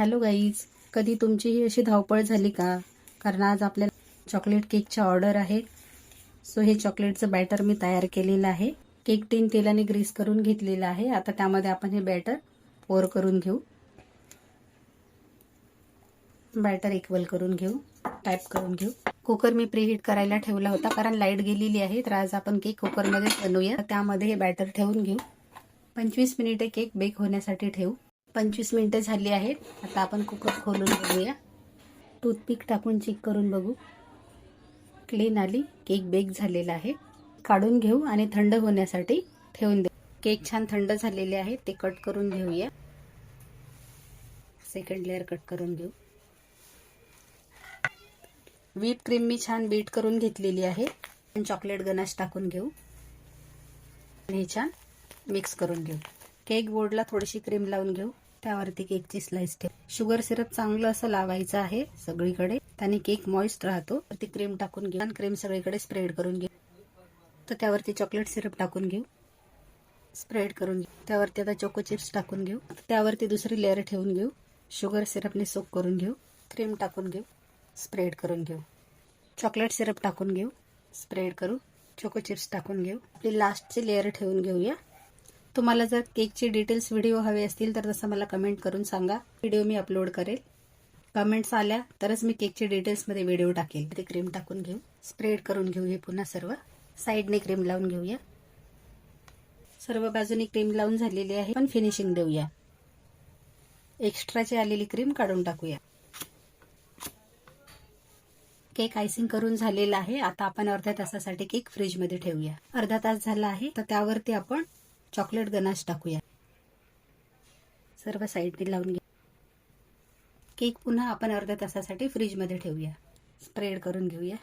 Hello guys, कधी तुमचीही अशी धावपळ झाली का? कारण आज आपल्याला चॉकलेट केकची ऑर्डर आहे. सो हे चॉकलेटचं बॅटर मी तयार केलेलं आहे. केक टीन तेलाने ग्रीस करून घेतलेला आहे. आता त्यामध्ये आपण हे बॅटर पोर करून घेऊ. बॅटर इक्वल करून घेऊ, टाईप करून घेऊ. कुकर मी प्रीहीट करायला ठेवला होता कारण लाईट गेलेली आहे. तर आज आपण केक कुकरमध्ये बनवूया. त्यामध्ये हे बॅटर ठेवून घेऊ. 25 मिनिटे केक बेक होण्यासाठी ठेवू. 25 मिनिटे झाली आहेत. आता आपण कुकर खोलून बघूया. टूथपिक टाकून चेक करून बघू. क्लीन आली. केक बेक झालेला आहे. काढून घेऊ आणि थंड होण्यासाठी ठेवून दे. केक छान थंड झालेले आहे. ते कट करून घेऊया. सेकंड लेअर कट करून घेऊ. व्हीप क्रीम मी छान बीट करून घेतलेली आहे. चॉकलेट गनाश टाकून घेऊ आणि छान मिक्स करून घेऊ. केक बोर्डला थोडीशी क्रीम लावून घेऊ. त्यावरती केकची स्लाइस ठेव. शुगर सिरप चांगलं असं लावायचं आहे सगळीकडे, त्याने केक मॉइस्ट राहतो. ती क्रीम टाकून घेऊ. क्रीम सगळीकडे स्प्रेड करून घेऊ. तर त्यावरती चॉकलेट सिरप टाकून घेऊ. स्प्रेड करून घेऊ. त्यावरती आता चोको चिप्स टाकून घेऊ. त्यावरती दुसरी लेअर ठेवून घेऊ. शुगर सिरपने सोक करून घेऊ. क्रीम टाकून घेऊ. स्प्रेड करून घेऊ. चॉकलेट सिरप टाकून घेऊ. स्प्रेड करू. चोको चिप्स टाकून घेऊ. आपली लास्टची लेअर ठेवून घेऊया. तुम्हाला जर केकचे डिटेल्स व्हिडिओ हवे असतील तर तसं मला कमेंट करून सांगा. व्हिडिओ मी अपलोड करेल. कमेंट्स आल्या तरच मी केकचे डिटेल्समध्ये व्हिडिओ टाकेल. ते क्रीम टाकून घेऊ. स्प्रेड करून घेऊ. हे पुन्हा सर्व साईडने क्रीम लावून घेऊया. सर्व बाजूनी क्रीम लावून झालेली आहे. पण फिनिशिंग देऊया. एक्स्ट्राची आलेली क्रीम काढून टाकूया. केक आयसिंग करून झालेला आहे. आता आपण अर्ध्या तासासाठी केक फ्रीजमध्ये ठेवूया. अर्धा तास झाला आहे. तर त्यावरती आपण चॉकलेट गनाश टाकूया. सर्व साईडने लावून घेऊ. केक पुन्हा आपण अर्ध्या तासासाठी फ्रीजमध्ये ठेवूया. स्प्रेड करून घेऊया.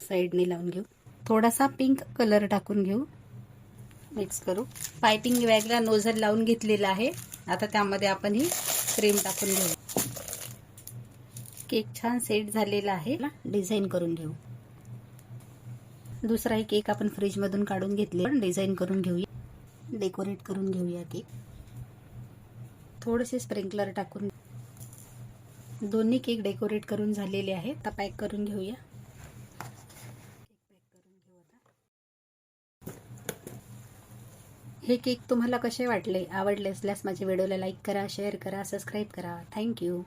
साईडने लावून घेऊ. थोडासा पिंक कलर टाकून घेऊ. मिक्स करू. पायपिंग बॅगला नोझल लावून घेतलेला आहे. आता त्यामध्ये आपण ही क्रीम टाकून घेऊ. केक छान सेट झालेला आहे. डिझाईन करून घेऊ. दुसराही केक आपण फ्रीज मधून काढून घेतले. डिझाईन करून घेऊया. डेकोरेट करून घेऊया केक. थोडेसे स्प्रिंकलर टाकून. दोन्ही केक डेकोरेट करून झालेले आहेत. आता पॅक करून घेऊया. हे केक तुम्हाला कसे वाटले? आवडले असल्यास माझ्या व्हिडिओला लाईक करा, शेअर करा, सबस्क्राईब करा. थँक्यू.